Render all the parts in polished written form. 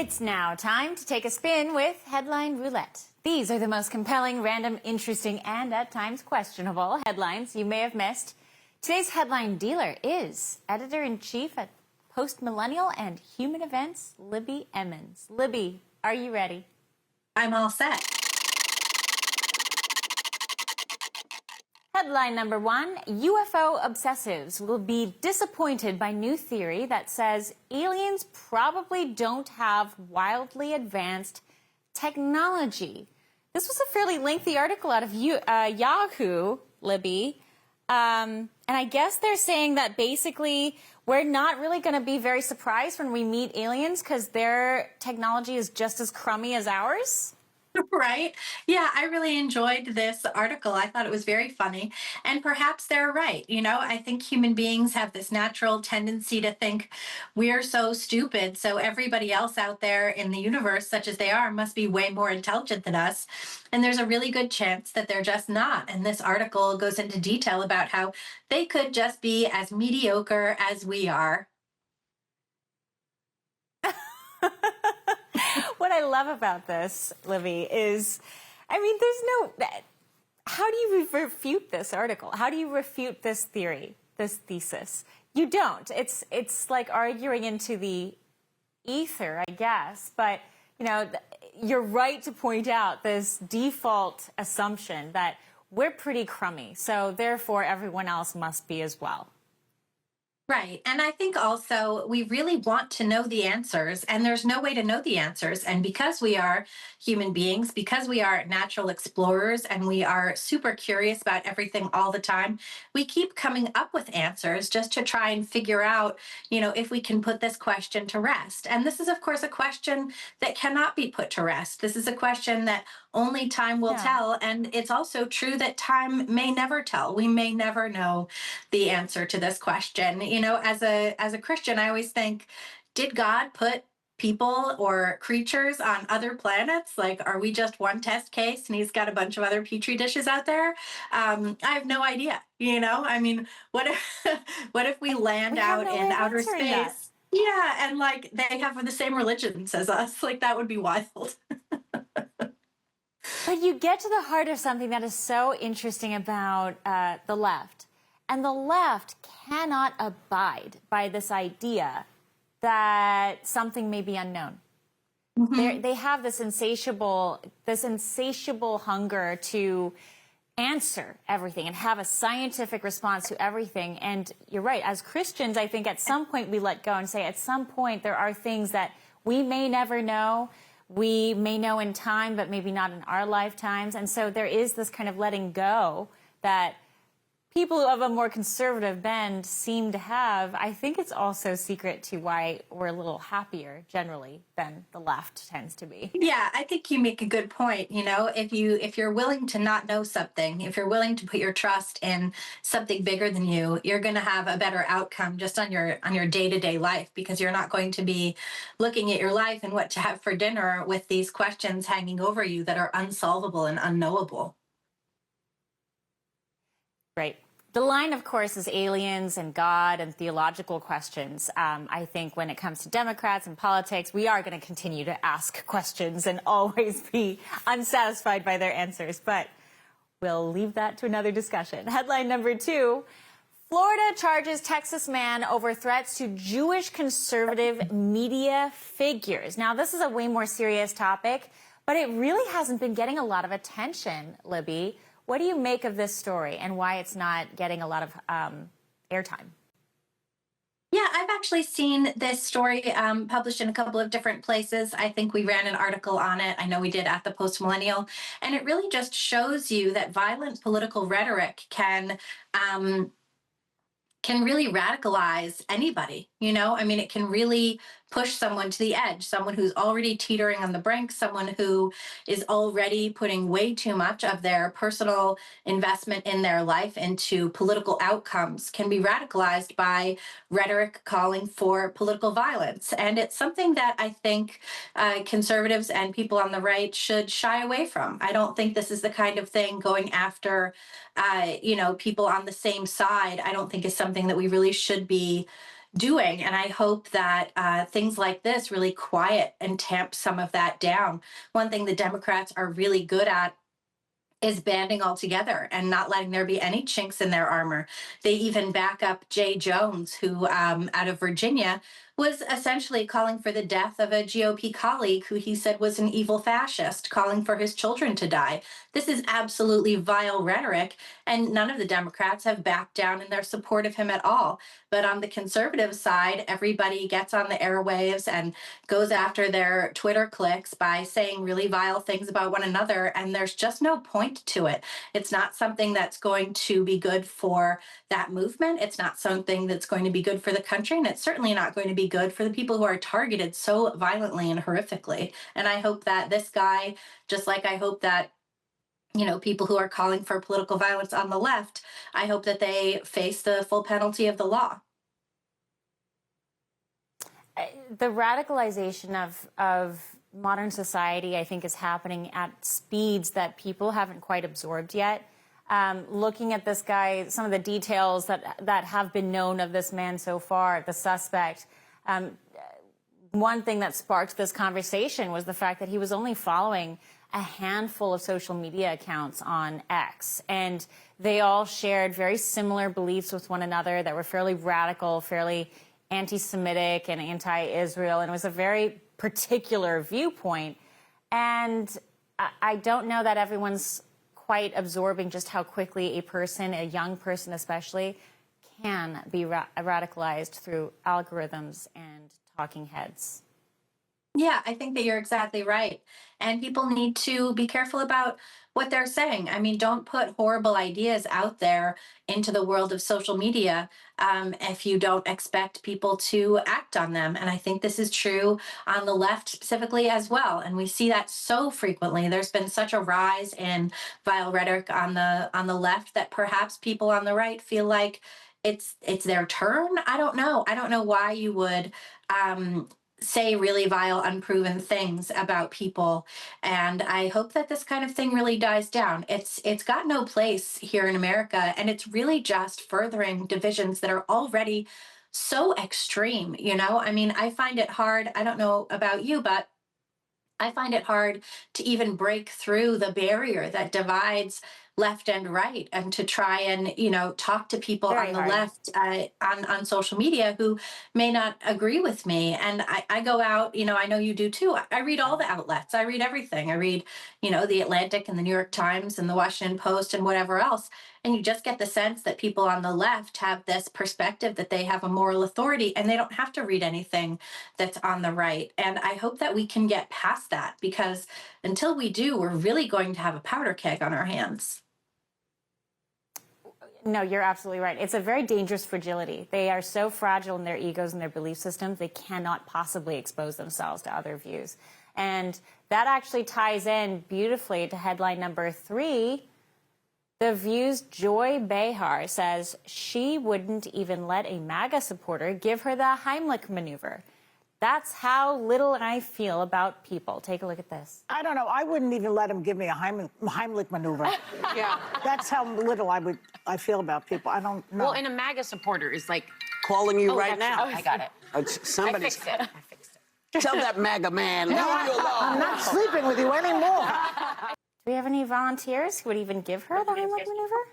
It's now time to take a spin with Headline Roulette. These are the most compelling, random, interesting, and at times questionable headlines you may have missed. Today's headline dealer is Editor-in-Chief at Post-Millennial and Human Events, Libby Emmons. Libby, are you ready? I'm all set. Headline number one, UFO obsessives will be disappointed by new theory that says aliens probably don't have wildly advanced technology. This was a fairly lengthy article out of Yahoo, Libby. And I guess they're saying that basically we're not really going to be very surprised when we meet aliens because their technology is just as crummy as ours. Right? Yeah, I really enjoyed this article. I thought it was very funny. And perhaps they're right. You know, I think human beings have this natural tendency to think we're so stupid. So everybody else out there in the universe, such as they are, must be way more intelligent than us. And there's a really good chance that they're just not. And this article goes into detail about how they could just be as mediocre as we are. What I love about this, Libby, is, I mean, how do you refute this article? How do you refute this theory, this thesis? You don't. It's like arguing into the ether, I guess. But, you know, you're right to point out this default assumption that we're pretty crummy, so therefore everyone else must be as well. Right. And I think also we really want to know the answers, and there's no way to know the answers. And because we are human beings, because we are natural explorers and we are super curious about everything all the time, we keep coming up with answers just to try and figure out, you know, if we can put this question to rest. And this is, of course, a question that cannot be put to rest. This is a question that only time will tell. And it's also true that time may never tell. We may never know the answer to this question. You know, as a Christian, I always think, did God put people or creatures on other planets? Like, are we just one test case and he's got a bunch of other petri dishes out there? I have no idea. You know, I mean, what if what if we land out in outer space? Yeah, and like they have the same religions as us. Like that would be wild. But you get to the heart of something that is so interesting about the left. And the left cannot abide by this idea that something may be unknown. Mm-hmm. They have this insatiable hunger to answer everything and have a scientific response to everything. And you're right, as Christians, I think at some point we let go and say, at some point there are things that we may never know. We may know in time, but maybe not in our lifetimes. And so there is this kind of letting go that people of a more conservative bend seem to have. I think it's also secret to why we're a little happier generally than the left tends to be. Yeah, I think you make a good point. You know, if you're willing to not know something, if you're willing to put your trust in something bigger than you, you're going to have a better outcome just on your day-to-day life, because you're not going to be looking at your life and what to have for dinner with these questions hanging over you that are unsolvable and unknowable. Right. The line, of course, is aliens and God and theological questions. I think when it comes to Democrats and politics, we are going to continue to ask questions and always be unsatisfied by their answers. But we'll leave that to another discussion. Headline number two, Florida charges Texas man over threats to Jewish conservative media figures. Now, this is a way more serious topic, but it really hasn't been getting a lot of attention, Libby. What do you make of this story and why it's not getting a lot of airtime? Yeah, I've actually seen this story published in a couple of different places. I think we ran an article on it. I know we did at the Post Millennial. And it really just shows you that violent political rhetoric can really radicalize anybody. You know, I mean, it can really push someone to the edge, someone who's already teetering on the brink, someone who is already putting way too much of their personal investment in their life into political outcomes, can be radicalized by rhetoric calling for political violence. And it's something that I think conservatives and people on the right should shy away from. I don't think this is the kind of thing going after, you know, people on the same side. I don't think is something that we really should be doing. And I hope that things like this really quiet and tamp some of that down. One thing the Democrats are really good at is banding all together and not letting there be any chinks in their armor. They even back up Jay Jones, who out of Virginia was essentially calling for the death of a GOP colleague who he said was an evil fascist, calling for his children to die. This is absolutely vile rhetoric, and none of the Democrats have backed down in their support of him at all. But on the conservative side, everybody gets on the airwaves and goes after their Twitter clicks by saying really vile things about one another, and there's just no point to it. It's not something that's going to be good for that movement. It's not something that's going to be good for the country, and it's certainly not going to be good for the people who are targeted so violently and horrifically. And I hope that this guy, just like I hope that people who are calling for political violence on the left, I hope that they face the full penalty of the law. The radicalization of modern society, I think, is happening at speeds that people haven't quite absorbed yet. Looking at this guy, some of the details that have been known of this man so far, the suspect, one thing that sparked this conversation was the fact that he was only following a handful of social media accounts on X, and they all shared very similar beliefs with one another that were fairly radical, fairly anti-Semitic and anti-Israel, and it was a very particular viewpoint. And I don't know that everyone's quite absorbing just how quickly a person, a young person especially, can be radicalized through algorithms and talking heads. Yeah, I think that you're exactly right. And people need to be careful about what they're saying. I mean, don't put horrible ideas out there into the world of social media if you don't expect people to act on them. And I think this is true on the left specifically as well. And we see that so frequently. There's been such a rise in vile rhetoric on the left that perhaps people on the right feel like it's their turn. I don't know. I don't know why you would say really vile, unproven things about people. And I hope that this kind of thing really dies down. It's got no place here in America, and it's really just furthering divisions that are already so extreme. I mean, I find it hard. I don't know about you, but I find it hard to even break through the barrier that divides left and right, and to try and talk to people Very on the hard. left on social media who may not agree with me. And I go out, I know you do too. I read all the outlets. I read everything. I read the Atlantic and the New York Times and the Washington Post and whatever else. And you just get the sense that people on the left have this perspective that they have a moral authority, and they don't have to read anything that's on the right. And I hope that we can get past that, because until we do, we're really going to have a powder keg on our hands. No, you're absolutely right. It's a very dangerous fragility. They are so fragile in their egos and their belief systems, they cannot possibly expose themselves to other views. And that actually ties in beautifully to headline number 3. The View's Joy Behar says she wouldn't even let a MAGA supporter give her the Heimlich maneuver. That's how little I feel about people. Take a look at this. I don't know. I wouldn't even let him give me a Heimlich maneuver. Yeah. That's how little I feel about people. I don't know. Well, and a MAGA supporter is like calling you right now. I got it. Somebody's. I fixed it. Tell that MAGA man, leave you alone. I'm not sleeping with you anymore. Do we have any volunteers who would even give her the Heimlich maneuver?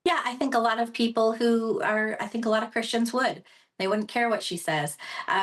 Yeah, I think a lot of a lot of Christians would. They wouldn't care what she says.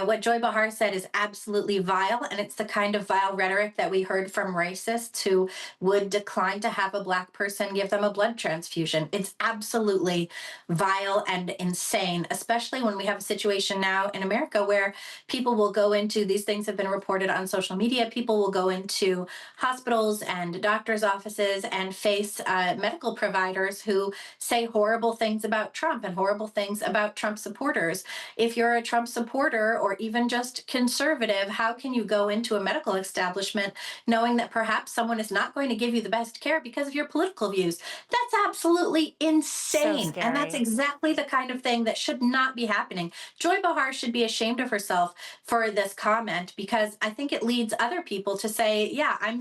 What Joy Behar said is absolutely vile, and it's the kind of vile rhetoric that we heard from racists who would decline to have a Black person give them a blood transfusion. It's absolutely vile and insane, especially when we have a situation now in America where people will go into, these things have been reported on social media, people will go into hospitals and doctors' offices and face medical providers who say horrible things about Trump and horrible things about Trump supporters. If you're a Trump supporter or even just conservative, how can you go into a medical establishment knowing that perhaps someone is not going to give you the best care because of your political views? That's absolutely insane. So and that's exactly the kind of thing that should not be happening. Joy Behar should be ashamed of herself for this comment, because I think it leads other people to say, yeah, I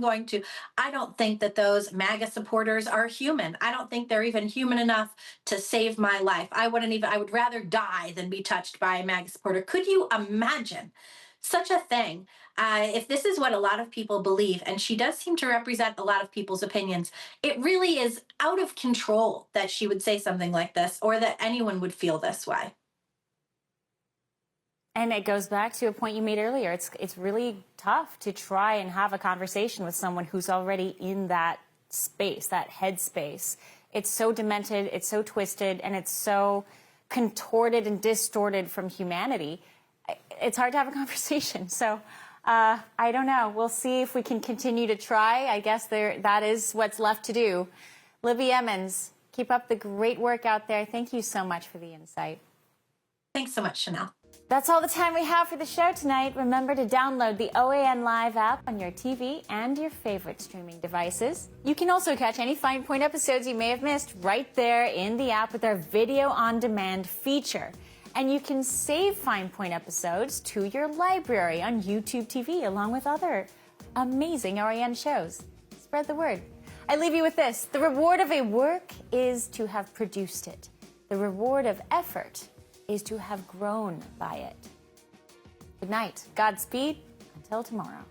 don't think that those MAGA supporters are human. I don't think they're even human enough to save my life. I would rather die than be touched watched by a MAGA supporter. Could you imagine such a thing? If this is what a lot of people believe, and she does seem to represent a lot of people's opinions, it really is out of control that she would say something like this or that anyone would feel this way. And it goes back to a point you made earlier. It's really tough to try and have a conversation with someone who's already in that space, that headspace. It's so demented, it's so twisted, and it's so contorted and distorted from humanity. It's hard to have a conversation. So I don't know. We'll see if we can continue to try. I guess that is what's left to do. Libby Emmons, keep up the great work out there. Thank you so much for the insight. Thanks so much, Chanel. That's all the time we have for the show tonight. Remember to download the OAN Live app on your TV and your favorite streaming devices. You can also catch any Fine Point episodes you may have missed right there in the app with our video on demand feature. And you can save Fine Point episodes to your library on YouTube TV along with other amazing OAN shows. Spread the word. I leave you with this. The reward of a work is to have produced it. The reward of effort is to have grown by it. Good night. Godspeed. Until tomorrow.